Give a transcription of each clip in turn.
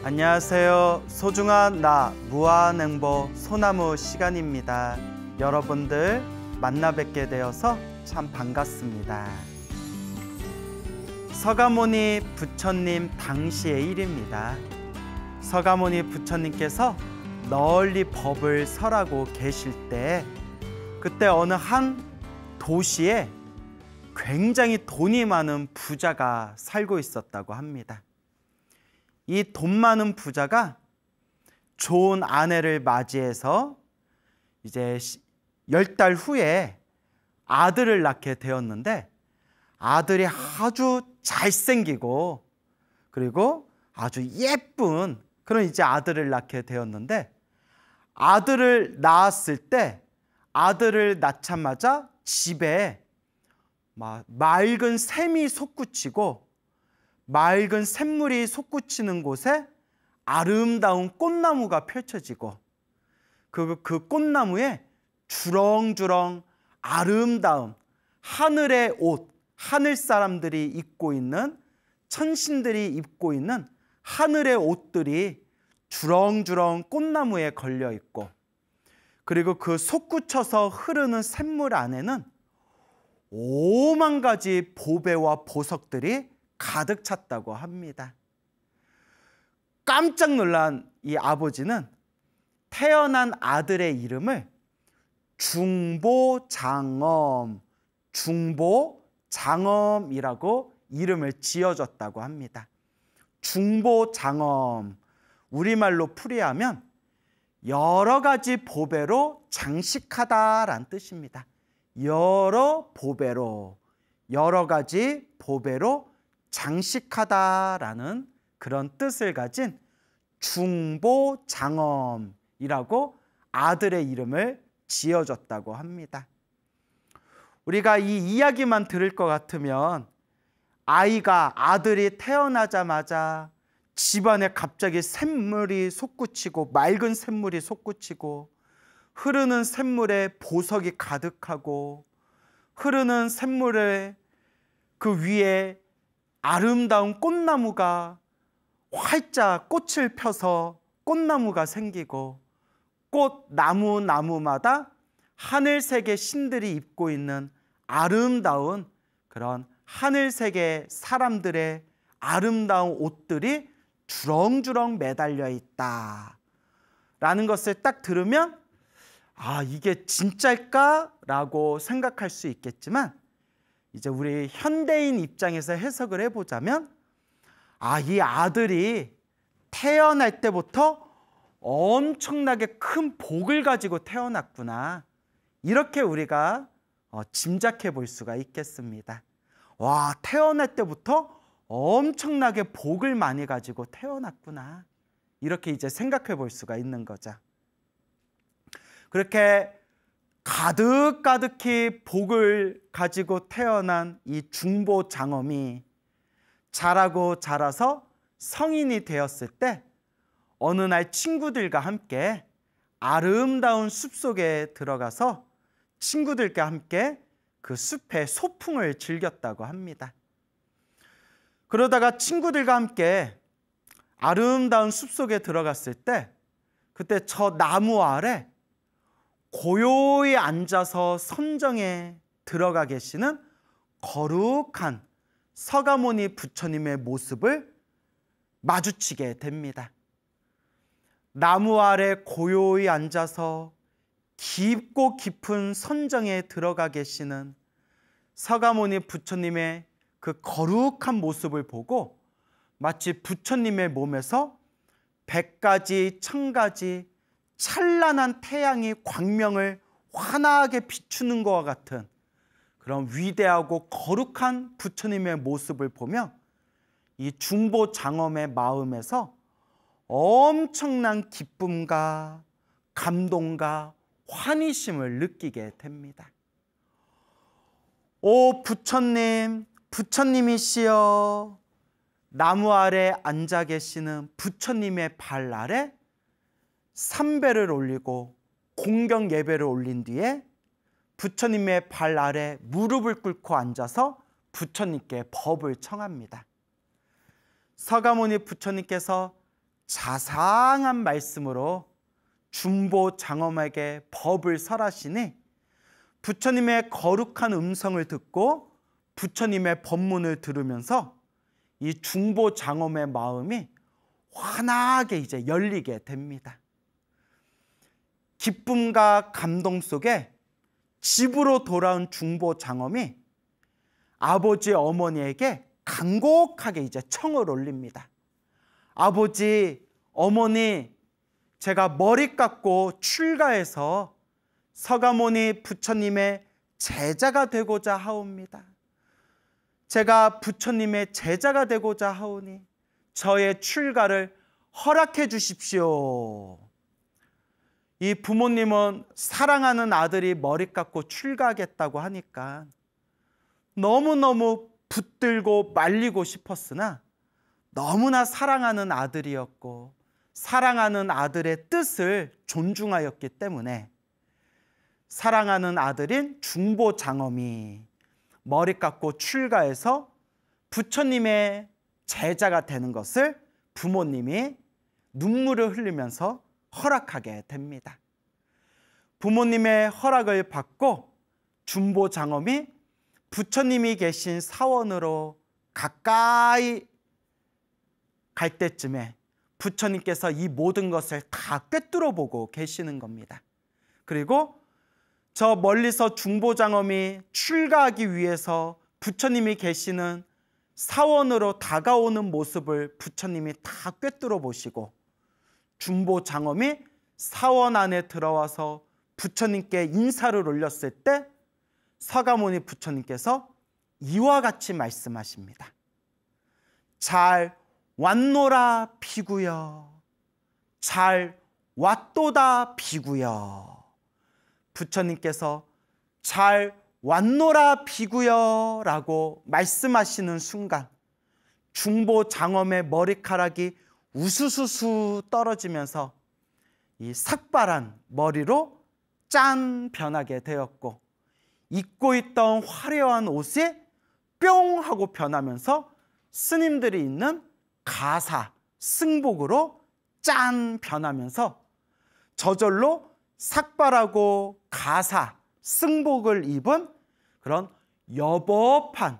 안녕하세요. 소중한 나 무한행보 소나무 시간입니다. 여러분들 만나 뵙게 되어서 참 반갑습니다. 서가모니 부처님 당시의 일입니다. 서가모니 부처님께서 널리 법을 설하고 계실 때 그때 어느 한 도시에 굉장히 돈이 많은 부자가 살고 있었다고 합니다. 이 돈 많은 부자가 좋은 아내를 맞이해서 이제 10달 후에 아들을 낳게 되었는데 아들이 아주 잘생기고 그리고 아주 예쁜 그런 이제 아들을 낳게 되었는데 아들을 낳았을 때 아들을 낳자마자 집에 맑은 샘이 솟구치고 맑은 샘물이 솟구치는 곳에 아름다운 꽃나무가 펼쳐지고 그 꽃나무에 주렁주렁 아름다운 하늘의 옷, 하늘 사람들이 입고 있는 천신들이 입고 있는 하늘의 옷들이 주렁주렁 꽃나무에 걸려 있고 그리고 그 솟구쳐서 흐르는 샘물 안에는 오만 가지 보배와 보석들이 가득 찼다고 합니다. 깜짝 놀란 이 아버지는 태어난 아들의 이름을 중보장엄이라고 이름을 지어줬다고 합니다. 중보장엄, 우리말로 풀이하면 여러 가지 보배로 장식하다라는 뜻입니다. 여러 가지 보배로 장식하다라는 그런 뜻을 가진 중보장엄이라고 아들의 이름을 지어줬다고 합니다. 우리가 이 이야기만 들을 것 같으면 아들이 태어나자마자 집안에 갑자기 샘물이 솟구치고 맑은 샘물이 솟구치고 흐르는 샘물에 보석이 가득하고 흐르는 샘물에 그 위에 아름다운 꽃나무가 활짝 꽃을 펴서 꽃나무가 생기고 나무마다 하늘색의 신들이 입고 있는 아름다운 그런 하늘색의 사람들의 아름다운 옷들이 주렁주렁 매달려 있다 라는 것을 딱 들으면 이게 진짜일까? 라고 생각할 수 있겠지만 이제 우리 현대인 입장에서 해석을 해보자면 이 아들이 태어날 때부터 엄청나게 큰 복을 가지고 태어났구나 이렇게 우리가 짐작해 볼 수가 있겠습니다. 태어날 때부터 엄청나게 복을 많이 가지고 태어났구나 이렇게 이제 생각해 볼 수가 있는 거죠. 그렇게 가득히 복을 가지고 태어난 이 중보장엄이 자라서 성인이 되었을 때 어느 날 친구들과 함께 아름다운 숲속에 들어가서 친구들과 함께 그 숲의 소풍을 즐겼다고 합니다. 그러다가 친구들과 함께 아름다운 숲속에 들어갔을 때 그때 저 나무 아래 고요히 앉아서 선정에 들어가 계시는 거룩한 서가모니 부처님의 모습을 마주치게 됩니다. 나무 아래 고요히 앉아서 깊고 깊은 선정에 들어가 계시는 서가모니 부처님의 그 거룩한 모습을 보고 마치 부처님의 몸에서 100가지, 1000가지 찬란한 태양이 광명을 환하게 비추는 것과 같은 그런 위대하고 거룩한 부처님의 모습을 보며 이 중보장엄의 마음에서 엄청난 기쁨과 감동과 환희심을 느끼게 됩니다. 오 부처님, 부처님이시여. 나무 아래 앉아 계시는 부처님의 발 아래 삼배를 올리고 공경 예배를 올린 뒤에 부처님의 발 아래 무릎을 꿇고 앉아서 부처님께 법을 청합니다. 서가모니 부처님께서 자상한 말씀으로 중보 장엄에게 법을 설하시니 부처님의 거룩한 음성을 듣고 부처님의 법문을 들으면서 이 중보 장엄의 마음이 환하게 이제 열리게 됩니다. 기쁨과 감동 속에 집으로 돌아온 중보 장엄이 아버지 어머니에게 간곡하게 이제 청을 올립니다. 아버지, 어머니, 제가 머리 깎고 출가해서 서가모니 부처님의 제자가 되고자 하옵니다. 제가 부처님의 제자가 되고자 하오니 저의 출가를 허락해 주십시오. 이 부모님은 사랑하는 아들이 머리 깎고 출가하겠다고 하니까 너무너무 붙들고 말리고 싶었으나 너무나 사랑하는 아들이었고 사랑하는 아들의 뜻을 존중하였기 때문에 사랑하는 아들인 중보 장엄이 머리 깎고 출가해서 부처님의 제자가 되는 것을 부모님이 눈물을 흘리면서 허락하게 됩니다. 부모님의 허락을 받고 중보 장엄이 부처님이 계신 사원으로 가까이 갈 때쯤에 부처님께서 이 모든 것을 다 꿰뚫어 보고 계시는 겁니다. 그리고 저 멀리서 중보 장엄이 출가하기 위해서 부처님이 계시는 사원으로 다가오는 모습을 부처님이 다 꿰뚫어 보시고 중보 장엄이 사원 안에 들어와서 부처님께 인사를 올렸을 때 서가모니 부처님께서 이와 같이 말씀하십니다. 잘 왔노라 비구여, 잘 왔도다 비구여. 부처님께서 잘 왔노라 비구여 라고 말씀하시는 순간 중보 장엄의 머리카락이 우수수수 떨어지면서 이 삭발한 머리로 짠 변하게 되었고 입고 있던 화려한 옷이 뿅 하고 변하면서 스님들이 있는 가사, 승복으로 짠 변하면서 저절로 삭발하고 가사, 승복을 입은 그런 여법한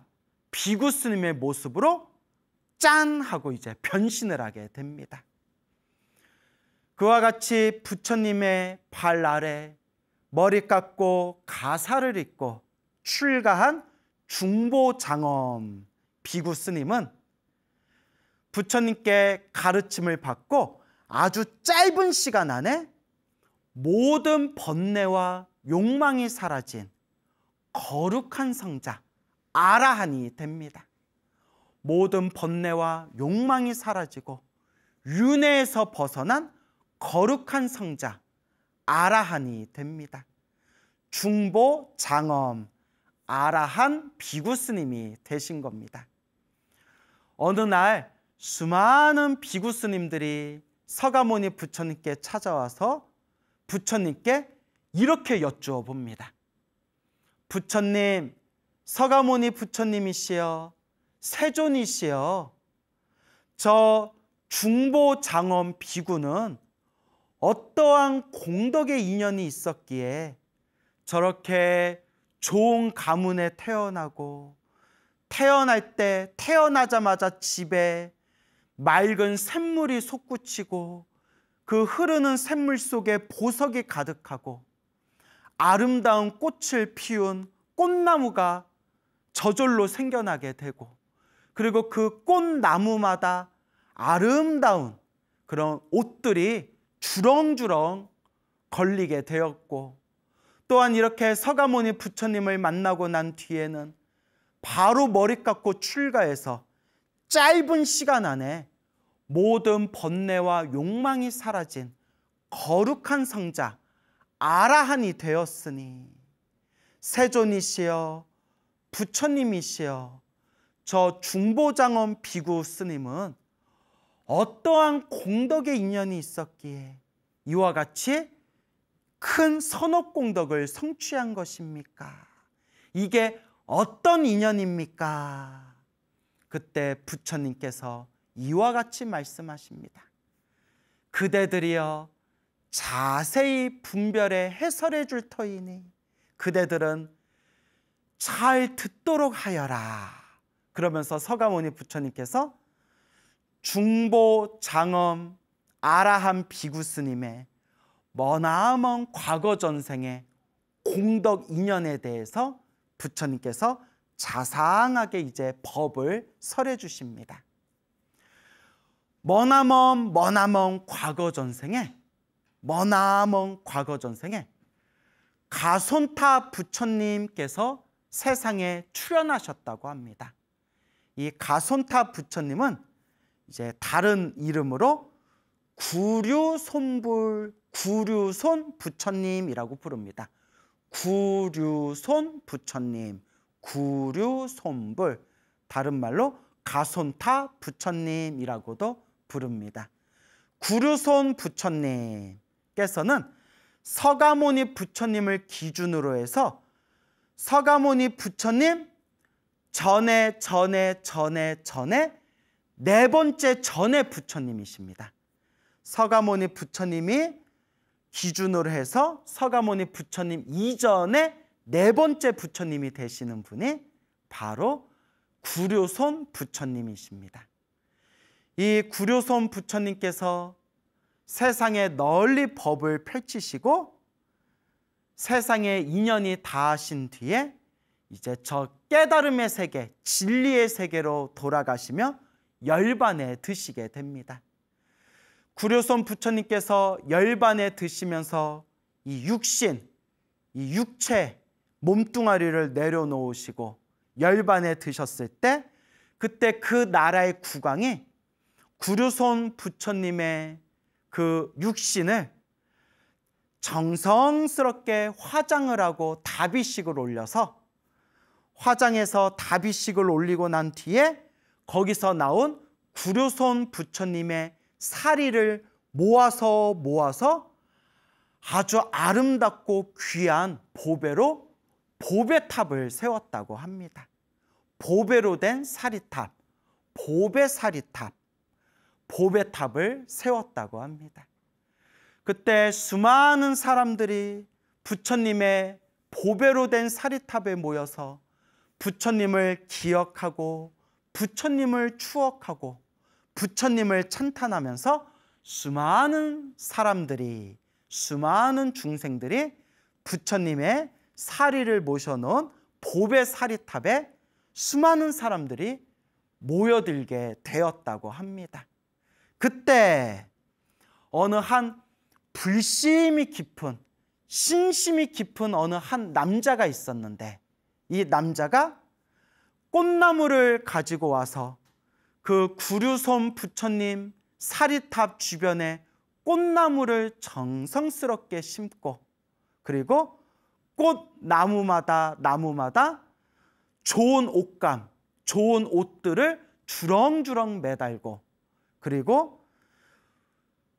비구 스님의 모습으로 짠 하고 이제 변신을 하게 됩니다. 그와 같이 부처님의 발 아래 머리 깎고 가사를 입고 출가한 중보 장엄 비구 스님은 부처님께 가르침을 받고 아주 짧은 시간 안에 모든 번뇌와 욕망이 사라진 거룩한 성자 아라한이 됩니다. 모든 번뇌와 욕망이 사라지고 윤회에서 벗어난 거룩한 성자 아라한이 됩니다. 중보 장엄 아라한 비구 스님이 되신 겁니다. 어느 날 수많은 비구 스님들이 서가모니 부처님께 찾아와서 부처님께 이렇게 여쭈어 봅니다. 부처님, 서가모니 부처님이시여, 세존이시여, 저 중보 장엄 비구는 어떠한 공덕의 인연이 있었기에 저렇게 좋은 가문에 태어나고 태어날 때 태어나자마자 집에 맑은 샘물이 솟구치고 그 흐르는 샘물 속에 보석이 가득하고 아름다운 꽃을 피운 꽃나무가 저절로 생겨나게 되고 그리고 그 꽃나무마다 아름다운 그런 옷들이 주렁주렁 걸리게 되었고 또한 이렇게 서가모니 부처님을 만나고 난 뒤에는 바로 머리 깎고 출가해서 짧은 시간 안에 모든 번뇌와 욕망이 사라진 거룩한 성자 아라한이 되었으니 세존이시여 부처님이시여 저 중보장엄 비구 스님은 어떠한 공덕의 인연이 있었기에 이와 같이 큰 선업공덕을 성취한 것입니까? 이게 어떤 인연입니까? 그때 부처님께서 이와 같이 말씀하십니다. 그대들이여 자세히 분별해 해설해 줄 터이니 그대들은 잘 듣도록 하여라. 그러면서 서가모니 부처님께서 중보 장엄 아라함 비구 스님의 머나먼 과거 전생의 공덕 인연에 대해서 부처님께서 자상하게 이제 법을 설해 주십니다. 머나먼 과거 전생에 가손타 부처님께서 세상에 출현하셨다고 합니다. 이 가손타 부처님은 이제 다른 이름으로 구류손 부처님이라고 부릅니다. 구류손 부처님, 구류손불, 다른 말로 가손타 부처님이라고도 부릅니다. 구류손 부처님께서는 서가모니 부처님을 기준으로 해서 서가모니 부처님 전에 네 번째 전에 부처님이십니다. 서가모니 부처님이 기준으로 해서 서가모니 부처님 이전에 네 번째 부처님이 되시는 분이 바로 구류손 부처님이십니다. 이 구류손 부처님께서 세상에 널리 법을 펼치시고 세상에 인연이 닿으신 뒤에 이제 저 깨달음의 세계, 진리의 세계로 돌아가시며 열반에 드시게 됩니다. 구류손 부처님께서 열반에 드시면서 이 육신, 이 육체, 몸뚱아리를 내려놓으시고 열반에 드셨을 때 그때 그 나라의 국왕이 구류손 부처님의 그 육신을 정성스럽게 화장을 하고 다비식을 올려서 화장해서 다비식을 올리고 난 뒤에 거기서 나온 구류손 부처님의 사리를 모아서 아주 아름답고 귀한 보배로 보배탑을 세웠다고 합니다. 보배로 된 사리탑, 보배탑을 세웠다고 합니다. 그때 수많은 사람들이 부처님의 보배로 된 사리탑에 모여서 부처님을 기억하고 부처님을 추억하고 부처님을 찬탄하면서 수많은 사람들이, 수많은 중생들이 부처님의 사리를 모셔놓은 보배 사리탑에 수많은 사람들이 모여들게 되었다고 합니다. 그때 어느 한 불심이 깊은, 신심이 깊은 어느 한 남자가 있었는데 이 남자가 꽃나무를 가지고 와서 그 구류손 부처님 사리탑 주변에 꽃나무를 정성스럽게 심고 그리고 꽃나무마다 좋은 옷감, 좋은 옷들을 주렁주렁 매달고 그리고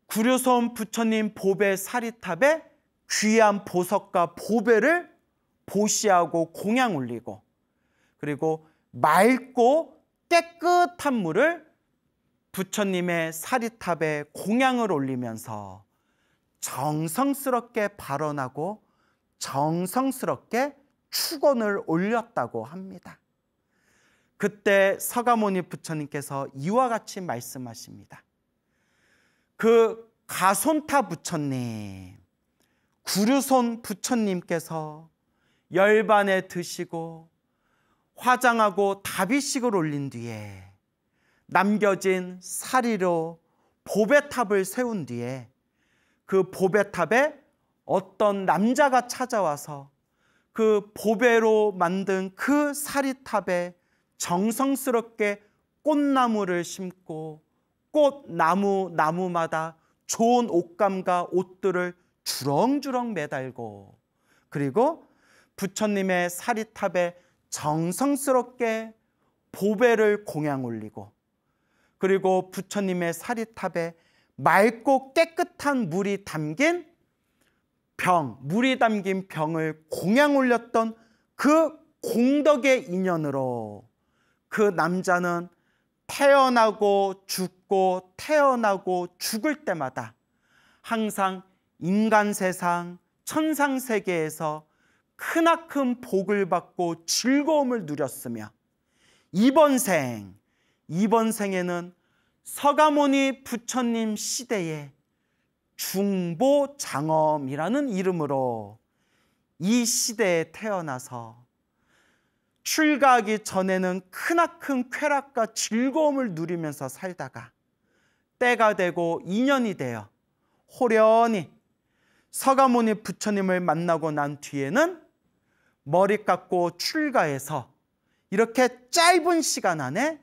구류손 부처님 보배 사리탑에 귀한 보석과 보배를 보시하고 공양 올리고 그리고 맑고 깨끗한 물을 부처님의 사리탑에 공양을 올리면서 정성스럽게 발언하고 정성스럽게 축원을 올렸다고 합니다. 그때 서가모니 부처님께서 이와 같이 말씀하십니다. 그 가손타 부처님, 구류손 부처님께서 열반에 드시고 화장하고 다비식을 올린 뒤에 남겨진 사리로 보배탑을 세운 뒤에 그 보배탑에 어떤 남자가 찾아와서 그 보배로 만든 그 사리탑에 정성스럽게 꽃나무를 심고 나무마다 좋은 옷감과 옷들을 주렁주렁 매달고 그리고 부처님의 사리탑에 정성스럽게 보배를 공양 올리고 그리고 부처님의 사리탑에 맑고 깨끗한 물이 담긴 물이 담긴 병을 공양 올렸던 그 공덕의 인연으로 그 남자는 태어나고 죽을 때마다 항상 인간 세상, 천상 세계에서 크나큰 복을 받고 즐거움을 누렸으며 이번 생에는 서가모니 부처님 시대에 중보장엄이라는 이름으로 이 시대에 태어나서 출가하기 전에는 크나큰 쾌락과 즐거움을 누리면서 살다가 때가 되고 인연이 되어 호련히 서가모니 부처님을 만나고 난 뒤에는 머리 깎고 출가해서 이렇게 짧은 시간 안에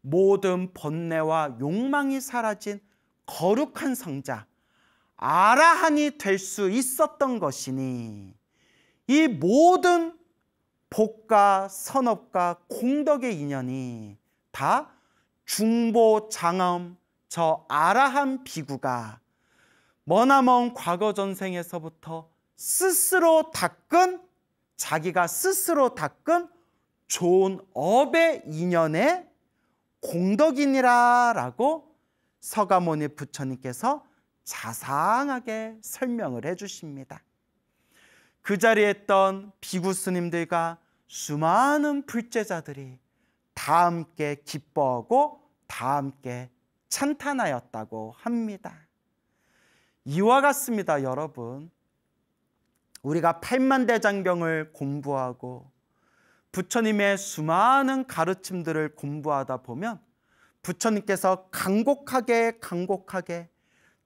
모든 번뇌와 욕망이 사라진 거룩한 성자 아라한이 될 수 있었던 것이니 이 모든 복과 선업과 공덕의 인연이 다 중보장엄 저 아라한 비구가 머나먼 과거 전생에서부터 자기가 스스로 닦은 좋은 업의 인연의 공덕이니라 라고 서가모니 부처님께서 자상하게 설명을 해 주십니다. 그 자리에 있던 비구 스님들과 수많은 불제자들이 다 함께 기뻐하고 다 함께 찬탄하였다고 합니다. 이와 같습니다, 여러분. 우리가 팔만대장경을 공부하고 부처님의 수많은 가르침들을 공부하다 보면 부처님께서 간곡하게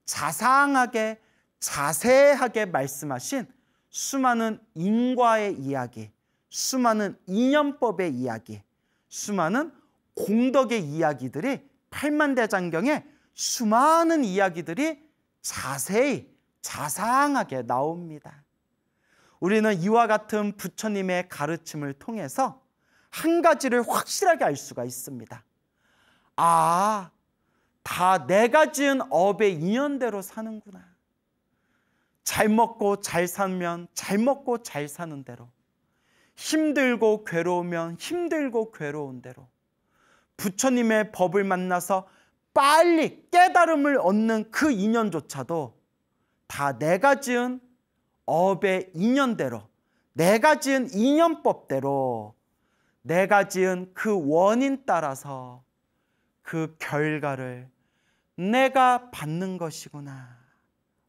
자상하게 자세하게 말씀하신 수많은 인과의 이야기, 수많은 인연법의 이야기, 수많은 공덕의 이야기들이 팔만대장경에 수많은 이야기들이 자세히 자상하게 나옵니다. 우리는 이와 같은 부처님의 가르침을 통해서 한 가지를 확실하게 알 수가 있습니다. 아, 다 내가 지은 업의 인연대로 사는구나. 잘 먹고 잘 살면 잘 먹고 잘 사는 대로, 힘들고 괴로우면 힘들고 괴로운 대로, 부처님의 법을 만나서 빨리 깨달음을 얻는 그 인연조차도 다 내가 지은 업의 인연대로, 내가 지은 인연법대로, 내가 지은 그 원인 따라서 그 결과를 내가 받는 것이구나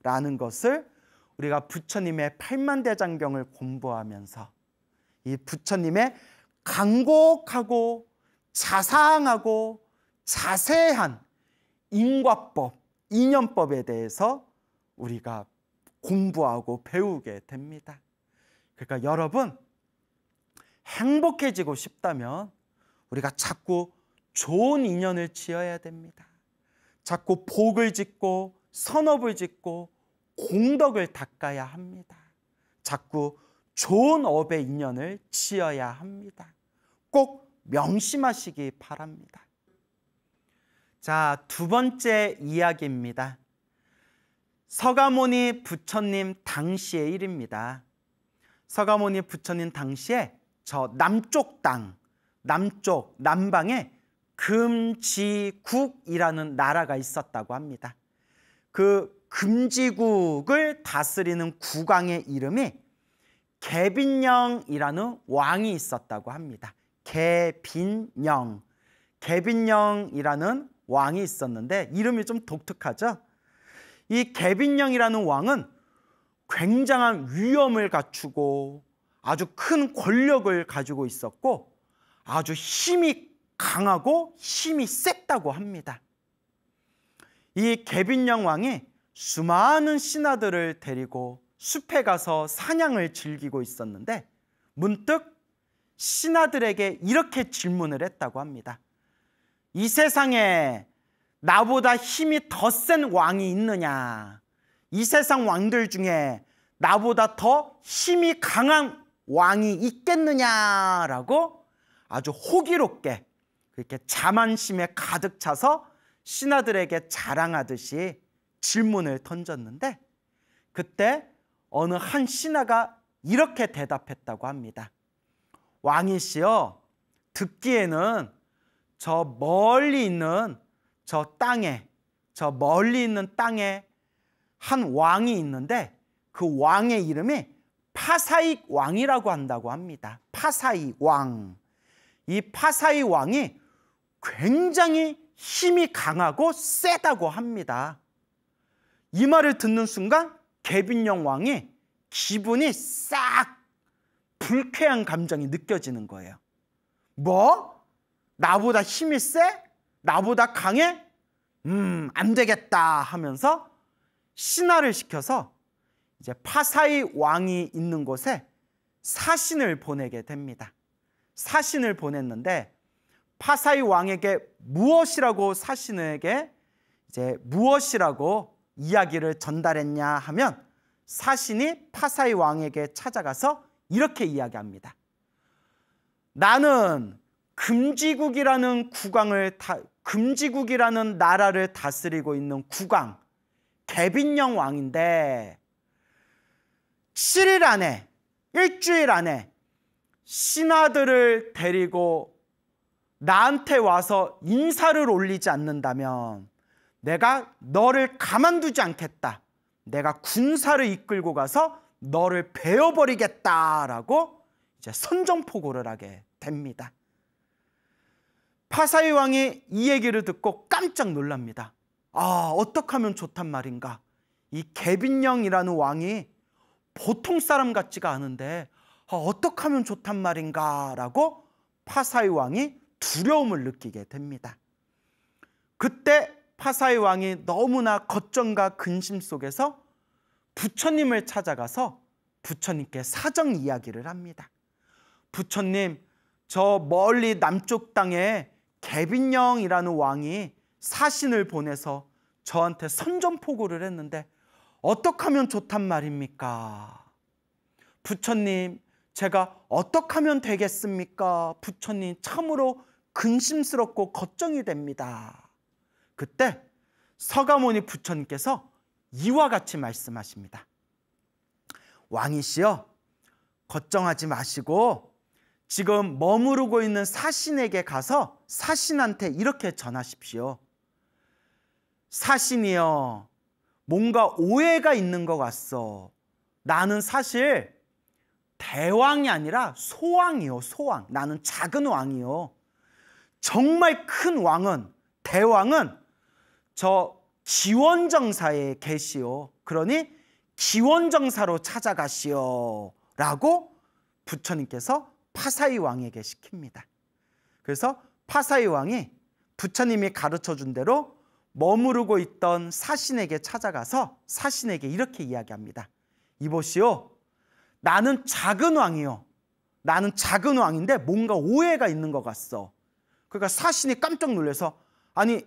라는 것을 우리가 부처님의 팔만대장경을 공부하면서 이 부처님의 간곡하고 자상하고 자세한 인과법, 인연법에 대해서 우리가 공부하고 배우게 됩니다. 그러니까 여러분, 행복해지고 싶다면 우리가 자꾸 좋은 인연을 지어야 됩니다. 자꾸 복을 짓고 선업을 짓고 공덕을 닦아야 합니다. 자꾸 좋은 업의 인연을 지어야 합니다. 꼭 명심하시기 바랍니다. 자, 두 번째 이야기입니다. 서가모니 부처님 당시의 일입니다. 서가모니 부처님 당시에 저 남쪽 땅, 남방에 금지국이라는 나라가 있었다고 합니다. 그 금지국을 다스리는 국왕의 이름이 개빈령이라는 왕이 있었다고 합니다. 개빈령이라는 왕이 있었는데 이름이 좀 독특하죠? 이 개빈령이라는 왕은 굉장한 위엄을 갖추고 아주 큰 권력을 가지고 있었고 아주 힘이 강하고 힘이 셌다고 합니다. 이 개빈령 왕이 수많은 신하들을 데리고 숲에 가서 사냥을 즐기고 있었는데 문득 신하들에게 이렇게 질문을 했다고 합니다. 이 세상에 나보다 힘이 더 센 왕이 있느냐? 이 세상 왕들 중에 나보다 더 힘이 강한 왕이 있겠느냐라고 아주 호기롭게 그렇게 자만심에 가득 차서 신하들에게 자랑하듯이 질문을 던졌는데 그때 어느 한 신하가 이렇게 대답했다고 합니다. 왕이시여, 듣기에는 저 멀리 있는 땅에 한 왕이 있는데 그 왕의 이름이 파사익 왕이라고 한다고 합니다. 파사익 왕. 이 파사익 왕이 굉장히 힘이 강하고 세다고 합니다. 이 말을 듣는 순간 개빈령 왕이 기분이 싹 불쾌한 감정이 느껴지는 거예요. 뭐? 나보다 힘이 세? 나보다 강해? 안 되겠다 하면서 신하를 시켜서 이제 파사익 왕이 있는 곳에 사신을 보내게 됩니다. 사신을 보냈는데 파사익 왕에게 무엇이라고 사신에게 이제 무엇이라고 이야기를 전달했냐 하면 사신이 파사익 왕에게 찾아가서 이렇게 이야기합니다. 나는 금지국이라는 금지국이라는 나라를 다스리고 있는 국왕 개빈령 왕인데 7일 안에 일주일 안에 신하들을 데리고 나한테 와서 인사를 올리지 않는다면 내가 너를 가만두지 않겠다. 내가 군사를 이끌고 가서 너를 베어버리겠다라고 이제 선전포고를 하게 됩니다. 파사익 왕이 이 얘기를 듣고 깜짝 놀랍니다. 아, 어떻게 하면 좋단 말인가? 이 개빈령이라는 왕이 보통 사람 같지가 않은데 어떻게 하면 좋단 말인가? 라고 파사익 왕이 두려움을 느끼게 됩니다. 그때 파사익 왕이 너무나 걱정과 근심 속에서 부처님을 찾아가서 부처님께 사정 이야기를 합니다. 부처님, 저 멀리 남쪽 땅에 개빈령이라는 왕이 사신을 보내서 저한테 선전포고를 했는데 어떻게 하면 좋단 말입니까? 부처님, 제가 어떻게 하면 되겠습니까? 부처님, 참으로 근심스럽고 걱정이 됩니다. 그때 서가모니 부처님께서 이와 같이 말씀하십니다. 왕이시여, 걱정하지 마시고 지금 머무르고 있는 사신에게 가서 사신한테 이렇게 전하십시오. 사신이여, 뭔가 오해가 있는 것 같소. 나는 사실 대왕이 아니라 소왕이요, 소왕. 나는 작은 왕이요. 정말 큰 왕은, 대왕은 저 기원정사에 계시오. 그러니 기원정사로 찾아가시오 라고 부처님께서 파사익 왕에게 시킵니다. 그래서 파사익 왕이 부처님이 가르쳐 준 대로 머무르고 있던 사신에게 찾아가서 사신에게 이렇게 이야기합니다. 이보시오, 나는 작은 왕이요. 나는 작은 왕인데 뭔가 오해가 있는 것 같소. 그러니까 사신이 깜짝 놀라서, 아니,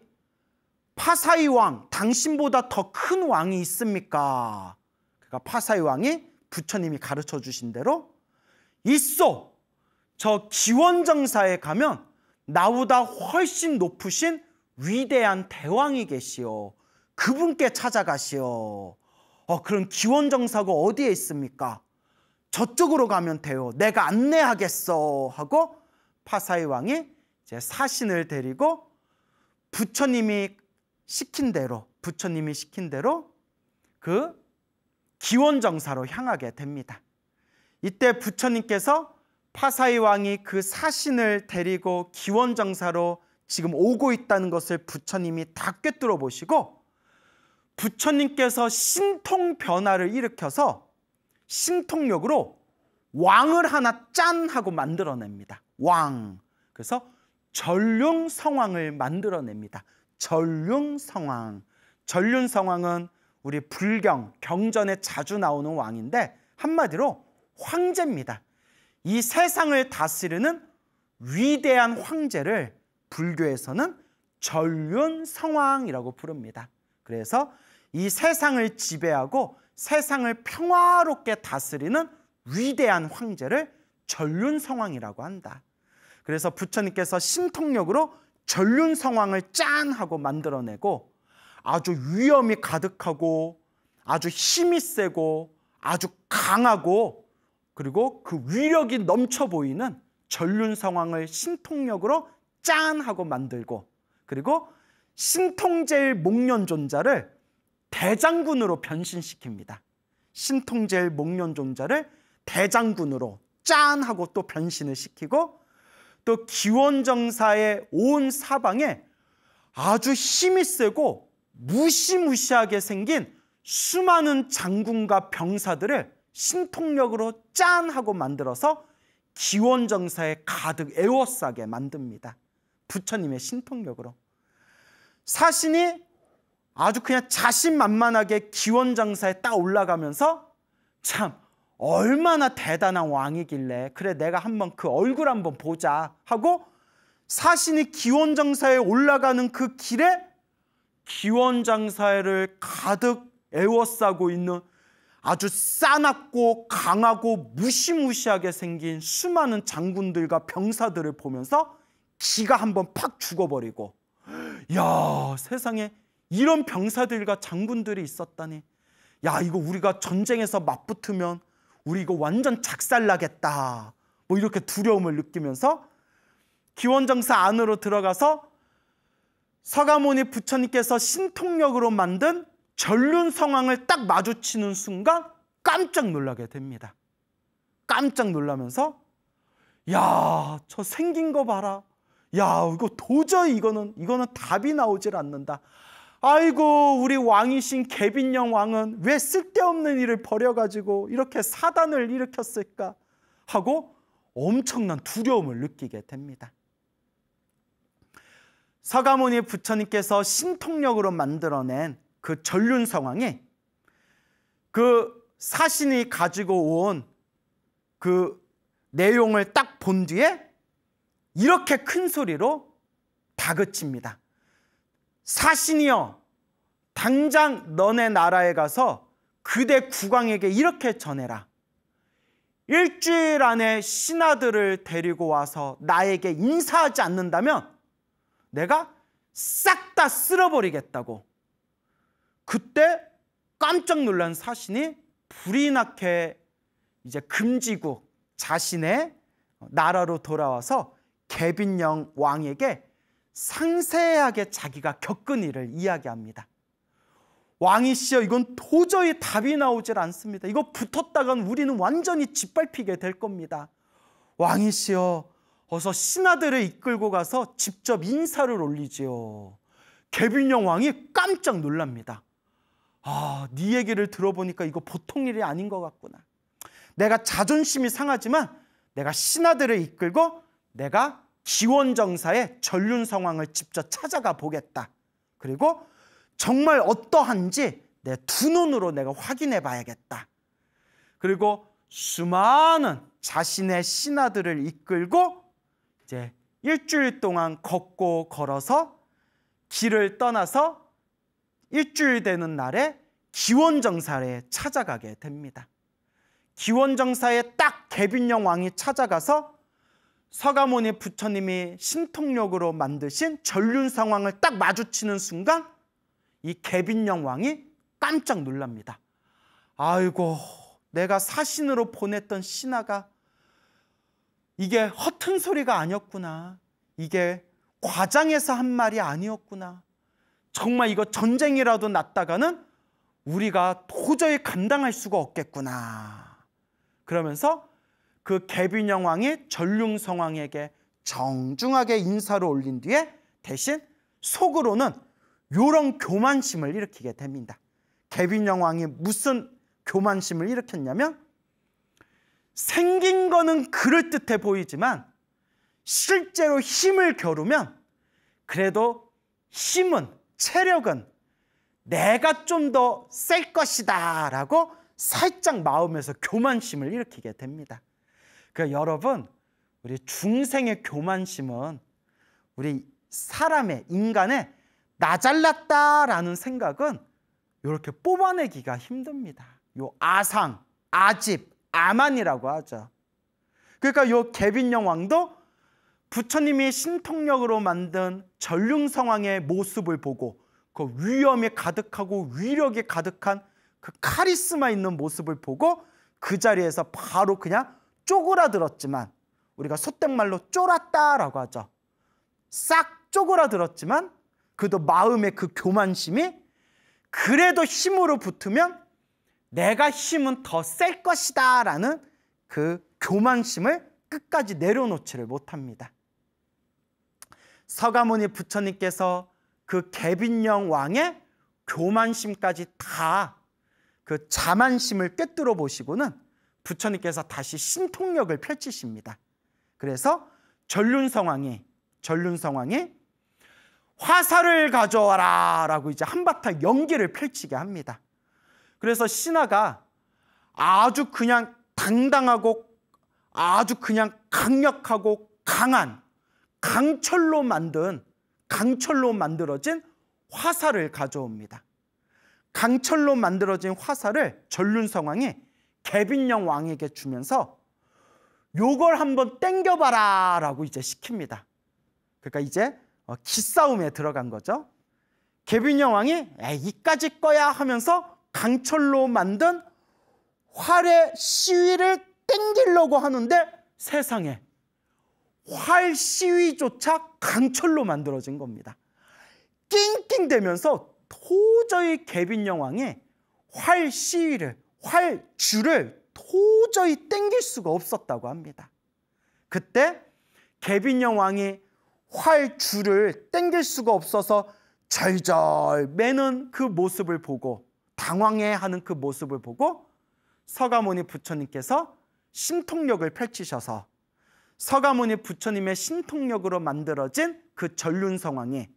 파사익 왕, 당신보다 더 큰 왕이 있습니까? 그러니까 파사익 왕이 부처님이 가르쳐 주신 대로, 있소. 저 기원정사에 가면 나보다 훨씬 높으신 위대한 대왕이 계시오. 그분께 찾아가시오. 그럼 기원정사가 어디에 있습니까? 저쪽으로 가면 돼요. 내가 안내하겠어 하고 파사익 왕이 이제 사신을 데리고 부처님이 시킨 대로 그 기원정사로 향하게 됩니다. 이때 부처님께서 파사익 왕이 그 사신을 데리고 기원정사로 지금 오고 있다는 것을 부처님이 다 꿰뚫어 보시고 부처님께서 신통 변화를 일으켜서 신통력으로 왕을 하나 짠 하고 만들어냅니다. 왕. 그래서 전륜성왕을 만들어냅니다. 전륜성왕. 전륜성왕은 우리 불경, 경전에 자주 나오는 왕인데 한마디로 황제입니다. 이 세상을 다스리는 위대한 황제를 불교에서는 전륜성왕이라고 부릅니다. 그래서 이 세상을 지배하고 세상을 평화롭게 다스리는 위대한 황제를 전륜성왕이라고 한다. 그래서 부처님께서 신통력으로 전륜성왕을 짠 하고 만들어내고 아주 위엄이 가득하고 아주 힘이 세고 아주 강하고 그리고 그 위력이 넘쳐 보이는 전륜성왕을 신통력으로 짠 하고 만들고 그리고 신통제일 목련존자를 대장군으로 변신시킵니다. 신통제일 목련종자를 대장군으로 짠 하고 또 변신을 시키고, 또 기원정사의 온 사방에 아주 힘이 세고 무시무시하게 생긴 수많은 장군과 병사들을 신통력으로 짠 하고 만들어서 기원정사에 가득 에워싸게 만듭니다. 부처님의 신통력으로. 사신이 아주 그냥 자신만만하게 기원정사에 딱 올라가면서 참 얼마나 대단한 왕이길래 그래 내가 한번 그 얼굴 한번 보자 하고 사신이 기원정사에 올라가는 그 길에 기원정사를 가득 에워싸고 있는 아주 싸납고 강하고 무시무시하게 생긴 수많은 장군들과 병사들을 보면서 기가 한번 팍 죽어버리고, 야, 세상에 이런 병사들과 장군들이 있었다니. 야, 이거 우리가 전쟁에서 맞붙으면 우리 이거 완전 작살나겠다. 뭐 이렇게 두려움을 느끼면서 기원정사 안으로 들어가서 서가모니 부처님께서 신통력으로 만든 전륜성왕을 딱 마주치는 순간 깜짝 놀라게 됩니다. 깜짝 놀라면서 야, 저 생긴 거 봐라. 야, 이거 도저히 이거는 답이 나오질 않는다. 아이고, 우리 왕이신 계빈영 왕은 왜 쓸데없는 일을 벌여가지고 이렇게 사단을 일으켰을까 하고 엄청난 두려움을 느끼게 됩니다. 서가모니 부처님께서 신통력으로 만들어낸 그 전륜성왕이 그 사신이 가지고 온 그 내용을 딱 본 뒤에 이렇게 큰 소리로 다그칩니다. 사신이여, 당장 너네 나라에 가서 그대 국왕에게 이렇게 전해라. 일주일 안에 신하들을 데리고 와서 나에게 인사하지 않는다면 내가 싹 다 쓸어버리겠다고. 그때 깜짝 놀란 사신이 불이 나게 이제 금지국 자신의 나라로 돌아와서 계빈영 왕에게 상세하게 자기가 겪은 일을 이야기합니다. 왕이시여, 이건 도저히 답이 나오질 않습니다. 이거 붙었다간 우리는 완전히 짓밟히게 될 겁니다. 왕이시여, 어서 신하들을 이끌고 가서 직접 인사를 올리지요. 계빈영 왕이 깜짝 놀랍니다. 아, 네 얘기를 들어보니까 이거 보통 일이 아닌 것 같구나. 내가 자존심이 상하지만 내가 신하들을 이끌고 내가 기원정사의 전륜성왕을 직접 찾아가 보겠다. 그리고 정말 어떠한지 내 두 눈으로 내가 확인해 봐야겠다. 그리고 수많은 자신의 신하들을 이끌고 이제 일주일 동안 걷고 걸어서 길을 떠나서 일주일 되는 날에 기원정사에 찾아가게 됩니다. 기원정사에 딱 계빈영 왕이 찾아가서 서가모니 부처님이 신통력으로 만드신 전륜성왕을 딱 마주치는 순간 이 계빈영 왕이 깜짝 놀랍니다. 아이고, 내가 사신으로 보냈던 신하가 이게 허튼 소리가 아니었구나. 이게 과장해서 한 말이 아니었구나. 정말 이거 전쟁이라도 났다가는 우리가 도저히 감당할 수가 없겠구나. 그러면서 그 계빈영 왕이 전륜성왕에게 정중하게 인사를 올린 뒤에 대신 속으로는 요런 교만심을 일으키게 됩니다. 계빈영 왕이 무슨 교만심을 일으켰냐면, 생긴 거는 그럴듯해 보이지만 실제로 힘을 겨루면 그래도 힘은, 체력은 내가 좀 더 셀 것이다 라고 살짝 마음에서 교만심을 일으키게 됩니다. 그러니까 여러분, 우리 중생의 교만심은 우리 사람의, 인간의 나 잘났다라는 생각은 이렇게 뽑아내기가 힘듭니다. 요 아상, 아집, 아만이라고 하죠. 그러니까 요 계빈영 왕도 부처님이 신통력으로 만든 전륜성왕의 모습을 보고 그 위엄이 가득하고 위력이 가득한 그 카리스마 있는 모습을 보고 그 자리에서 바로 그냥 쪼그라들었지만, 우리가 소댁 말로 쫄았다라고 하죠. 싹 쪼그라들었지만 그래도 마음의 그 교만심이 그래도 힘으로 붙으면 내가 힘은 더 셀 것이다 라는 그 교만심을 끝까지 내려놓지를 못합니다. 서가모니 부처님께서 그 계빈령 왕의 교만심까지 다 그 자만심을 꿰뚫어 보시고는 부처님께서 다시 신통력을 펼치십니다. 그래서 전륜성왕이 화살을 가져와라 라고 이제 한바탕 연기를 펼치게 합니다. 그래서 신하가 아주 그냥 당당하고 아주 그냥 강력하고 강한 강철로 만들어진 화살을 가져옵니다. 강철로 만들어진 화살을 전륜성왕이 계빈령 왕에게 주면서 요걸 한번 땡겨봐라 라고 이제 시킵니다. 그러니까 이제 기싸움에 들어간 거죠. 계빈령 왕이 이까짓 거야 하면서 강철로 만든 활의 시위를 땡기려고 하는데 세상에 활 시위조차 강철로 만들어진 겁니다. 낑낑대면서 도저히 계빈령 왕이 활 시위를, 활 줄을 도저히 땡길 수가 없었다고 합니다. 그때 계빈령 왕이 활 줄을 땡길 수가 없어서 절절 매는 그 모습을 보고, 당황해하는 그 모습을 보고 서가모니 부처님께서 신통력을 펼치셔서 서가모니 부처님의 신통력으로 만들어진 그 전륜성왕이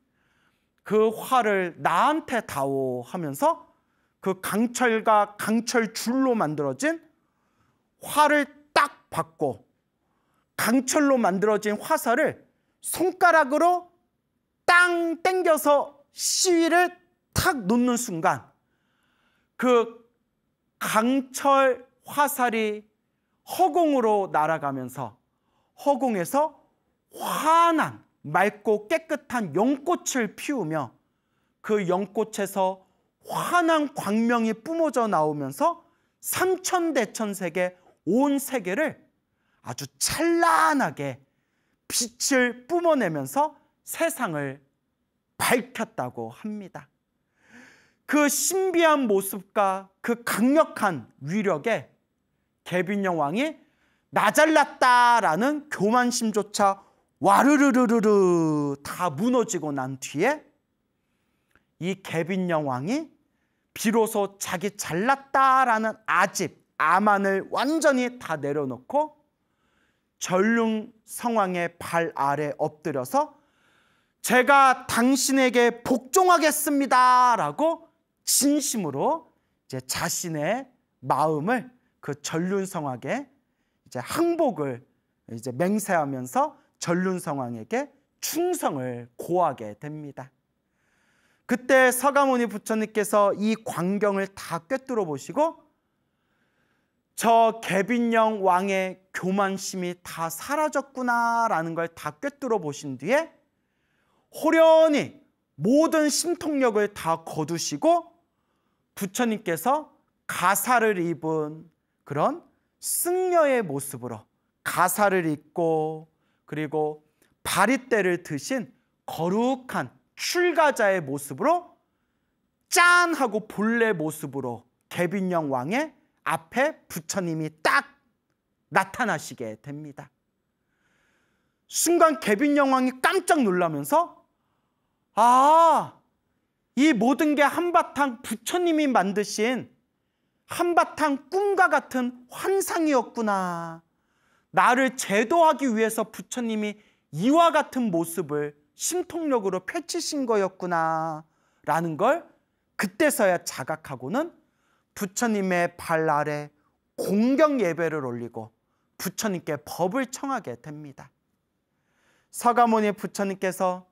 그 활을 나한테 다오 하면서 그 강철과 강철 줄로 만들어진 활을 딱 받고 강철로 만들어진 화살을 손가락으로 땅 땡겨서 시위를 탁 놓는 순간 그 강철 화살이 허공으로 날아가면서 허공에서 환한 맑고 깨끗한 연꽃을 피우며 그 연꽃에서 환한 광명이 뿜어져 나오면서 삼천대천세계 온 세계를 아주 찬란하게 빛을 뿜어내면서 세상을 밝혔다고 합니다. 그 신비한 모습과 그 강력한 위력에 계빈령 왕이 나 잘났다라는 교만심조차 와르르르르르 다 무너지고 난 뒤에 이 계빈령 왕이 비로소 자기 잘났다라는 아집, 아만을 완전히 다 내려놓고 전륜성왕의 발 아래 엎드려서 제가 당신에게 복종하겠습니다 라고 진심으로 이제 자신의 마음을 그 전륜성왕에게 이제 항복을 이제 맹세하면서 전륜성왕에게 충성을 고하게 됩니다. 그때 서가모니 부처님께서 이 광경을 다 꿰뚫어 보시고 저 계빈령 왕의 교만심이 다 사라졌구나라는 걸 다 꿰뚫어 보신 뒤에 호련히 모든 신통력을 다 거두시고 부처님께서 가사를 입은 그런 승려의 모습으로 가사를 입고 그리고 바리떼를 드신 거룩한 출가자의 모습으로 짠 하고 본래 모습으로 계빈령 왕의 앞에 부처님이 딱 나타나시게 됩니다. 순간 계빈령 왕이 깜짝 놀라면서 이 모든 게 한바탕 부처님이 만드신 한바탕 꿈과 같은 환상이었구나. 나를 제도하기 위해서 부처님이 이와 같은 모습을 신통력으로 펼치신 거였구나 라는 걸 그때서야 자각하고는 부처님의 발 아래 공경 예배를 올리고 부처님께 법을 청하게 됩니다. 서가모니 부처님께서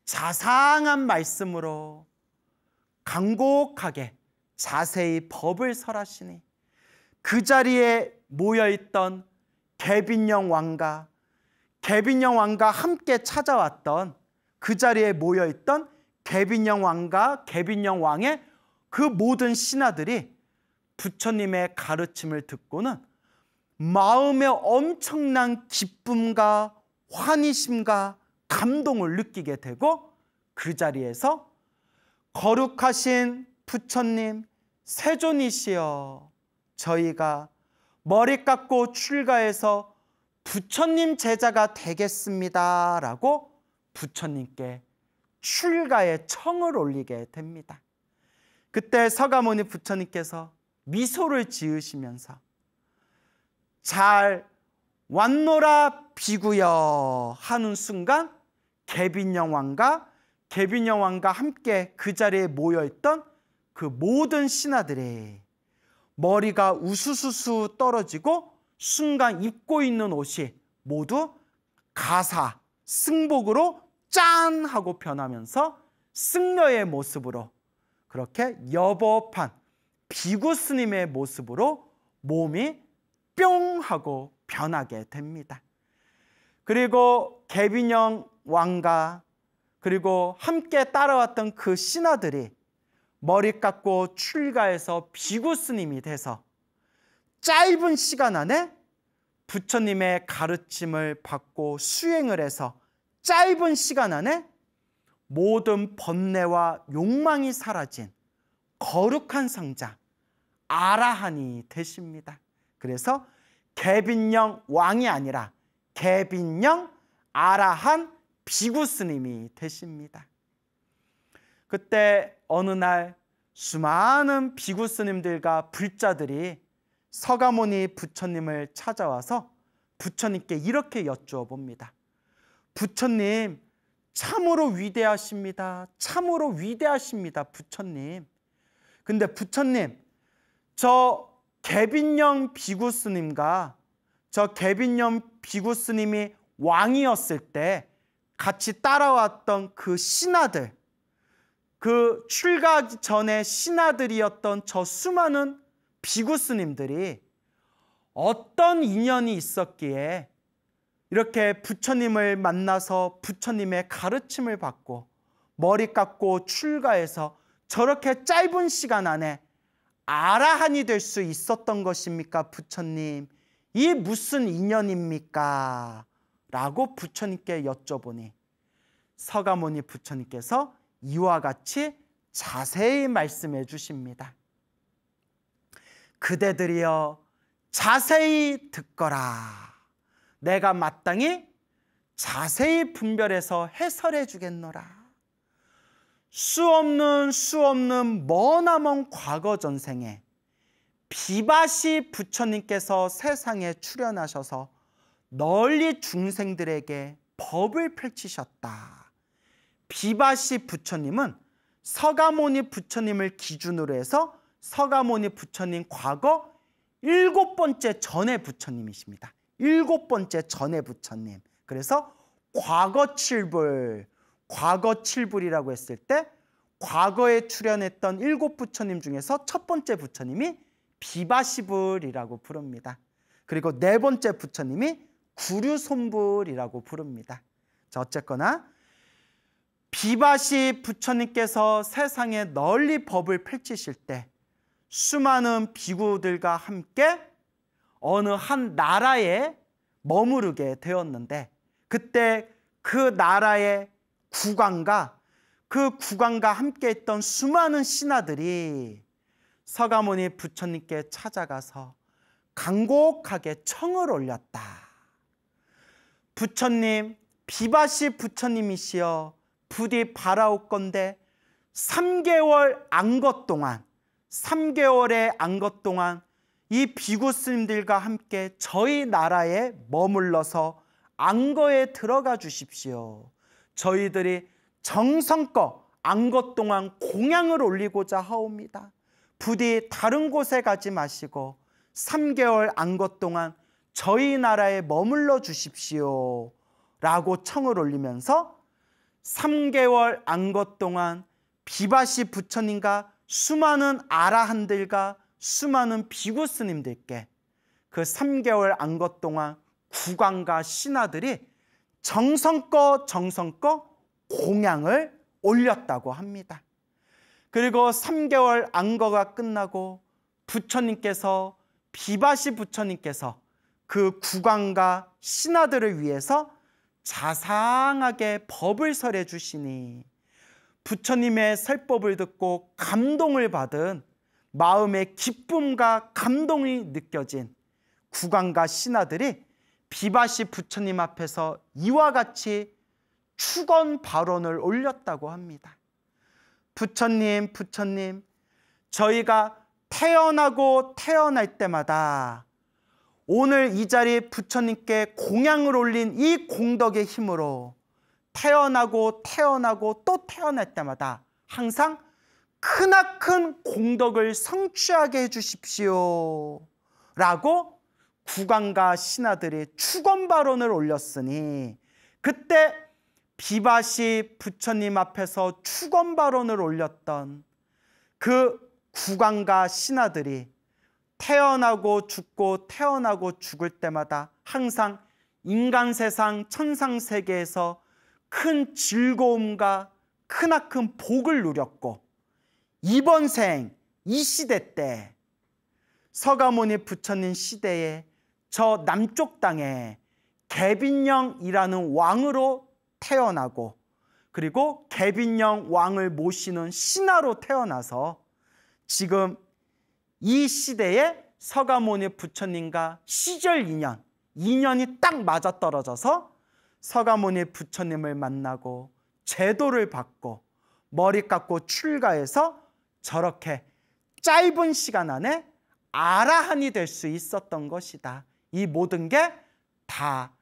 자상한 말씀으로 강곡하게 자세히 법을 설하시니 그 자리에 모여있던 계빈령 왕과 함께 찾아왔던 그 자리에 모여있던 계빈령 왕과 계빈령 왕의 그 모든 신하들이 부처님의 가르침을 듣고는 마음에 엄청난 기쁨과 환희심과 감동을 느끼게 되고 그 자리에서 거룩하신 부처님 세존이시여, 저희가 머리 깎고 출가해서 부처님 제자가 되겠습니다 라고 부처님께 출가의 청을 올리게 됩니다. 그때 서가모니 부처님께서 미소를 지으시면서 잘 왔노라 비구여 하는 순간 개빈영왕과 함께 그 자리에 모여있던 그 모든 신하들이 머리가 우수수수 떨어지고 순간 입고 있는 옷이 모두 가사, 승복으로 짠 하고 변하면서 승려의 모습으로, 그렇게 여법한 비구 스님의 모습으로 몸이 뿅 하고 변하게 됩니다. 그리고 개빈영 왕과 그리고 함께 따라왔던 그 신하들이 머리 깎고 출가해서 비구 스님이 돼서 짧은 시간 안에 부처님의 가르침을 받고 수행을 해서 짧은 시간 안에 모든 번뇌와 욕망이 사라진 거룩한 성자 아라한이 되십니다. 그래서 개빈영 왕이 아니라 개빈영 아라한 비구 스님이 되십니다. 그때 어느 날 수많은 비구 스님들과 불자들이 서가모니 부처님을 찾아와서 부처님께 이렇게 여쭈어 봅니다. 부처님, 참으로 위대하십니다. 참으로 위대하십니다, 부처님. 근데 부처님, 저 개빈영 비구 스님과 저 개빈영 비구 스님이 왕이었을 때 같이 따라왔던 그 신하들, 그 출가하기 전에 신하들이었던 저 수많은 비구 스님들이 어떤 인연이 있었기에 이렇게 부처님을 만나서 부처님의 가르침을 받고 머리 깎고 출가해서 저렇게 짧은 시간 안에 아라한이 될 수 있었던 것입니까, 부처님? 이 무슨 인연입니까? 라고 부처님께 여쭤보니 서가모니 부처님께서 이와 같이 자세히 말씀해 주십니다. 그대들이여 자세히 듣거라. 내가 마땅히 자세히 분별해서 해설해 주겠노라. 수없는 머나먼 과거 전생에 비바시 부처님께서 세상에 출현하셔서 널리 중생들에게 법을 펼치셨다. 비바시 부처님은 서가모니 부처님을 기준으로 해서 서가모니 부처님 과거 7번째 전의 부처님이십니다. 7번째 전의 부처님. 그래서 과거 칠불이라고 했을 때 과거에 출현했던 7 부처님 중에서 첫 번째 부처님이 비바시불이라고 부릅니다. 그리고 4번째 부처님이 구류손불이라고 부릅니다. 자, 어쨌거나 비바시 부처님께서 세상에 널리 법을 펼치실 때 수많은 비구들과 함께 어느 한 나라에 머무르게 되었는데, 그때 그 나라의 국왕과 그 국왕과 함께 있던 수많은 신하들이 서가모니 부처님께 찾아가서 간곡하게 청을 올렸다. 부처님, 비바시 부처님이시여 부디 바라옵건대 3개월 안것 동안 3개월의 안것 동안 이 비구 스님들과 함께 저희 나라에 머물러서 안거에 들어가 주십시오. 저희들이 정성껏 안것 동안 공양을 올리고자 하옵니다. 부디 다른 곳에 가지 마시고 3개월 안것 동안 저희 나라에 머물러 주십시오 라고 청을 올리면서 3개월 안것 동안 비바시 부처님과 수많은 아라한들과 수많은 비구 스님들께 그 3개월 안것 동안 국왕과 신하들이 정성껏 공양을 올렸다고 합니다. 그리고 3개월 안거가 끝나고 부처님께서 비바시 부처님께서 그 국왕과 신하들을 위해서 자상하게 법을 설해 주시니 부처님의 설법을 듣고 감동을 받은 마음의 기쁨과 감동이 느껴진 국왕과 신하들이 비바시 부처님 앞에서 이와 같이 축원 발언을 올렸다고 합니다. 부처님, 부처님, 저희가 태어나고 태어날 때마다 오늘 이 자리에 부처님께 공양을 올린 이 공덕의 힘으로 태어나고 태어나고 또 태어날 때마다 항상 크나큰 공덕을 성취하게 해주십시오 라고 국왕과 신하들이 축원 발언을 올렸으니, 그때 비바시 부처님 앞에서 축원 발언을 올렸던 그 국왕과 신하들이 태어나고 죽고 태어나고 죽을 때마다 항상 인간 세상 천상 세계에서 큰 즐거움과 크나큰 복을 누렸고, 이번 생 이 시대 때 서가모니 부처님 시대에 저 남쪽 땅에 개빈령이라는 왕으로 태어나고, 그리고 개빈령 왕을 모시는 신하로 태어나서 지금 이 시대에 서가모니 부처님과 시절 인연이 딱 맞아떨어져서 서가모니 부처님을 만나고 제도를 받고 머리 깎고 출가해서 저렇게 짧은 시간 안에 아라한이 될 수 있었던 것이다. 이 모든 게 다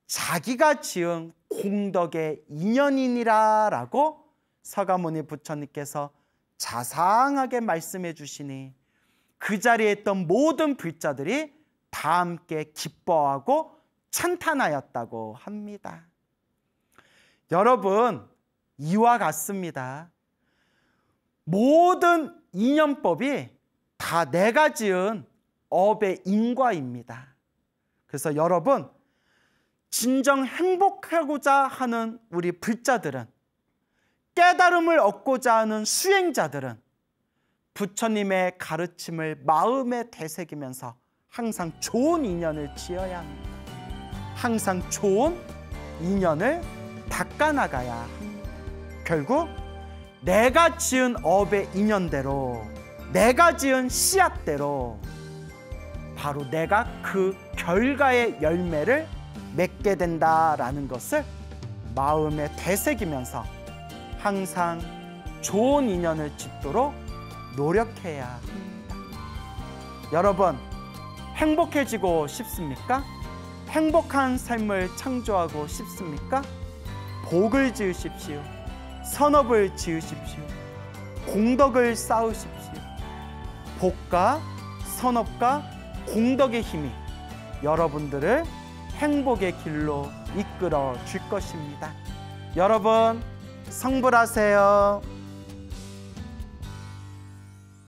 자기가 지은 공덕의 인연이니라 라고 서가모니 부처님께서 자상하게 말씀해 주시니, 그 자리에 있던 모든 불자들이 다 함께 기뻐하고 찬탄하였다고 합니다. 여러분, 이와 같습니다. 모든 인연법이 다 내가 지은 업의 인과입니다. 그래서 여러분, 진정 행복하고자 하는 우리 불자들은, 깨달음을 얻고자 하는 수행자들은 부처님의 가르침을 마음에 되새기면서 항상 좋은 인연을 지어야 합니다. 항상 좋은 인연을 닦아나가야 합니다. 결국 내가 지은 업의 인연대로, 내가 지은 씨앗대로 바로 내가 그 결과의 열매를 맺게 된다라는 것을 마음에 되새기면서 항상 좋은 인연을 짓도록 노력해야 합니다. 여러분, 행복해지고 싶습니까? 행복한 삶을 창조하고 싶습니까? 복을 지으십시오. 선업을 지으십시오. 공덕을 쌓으십시오. 복과 선업과 공덕의 힘이 여러분들을 행복의 길로 이끌어 줄 것입니다. 여러분, 성불하세요.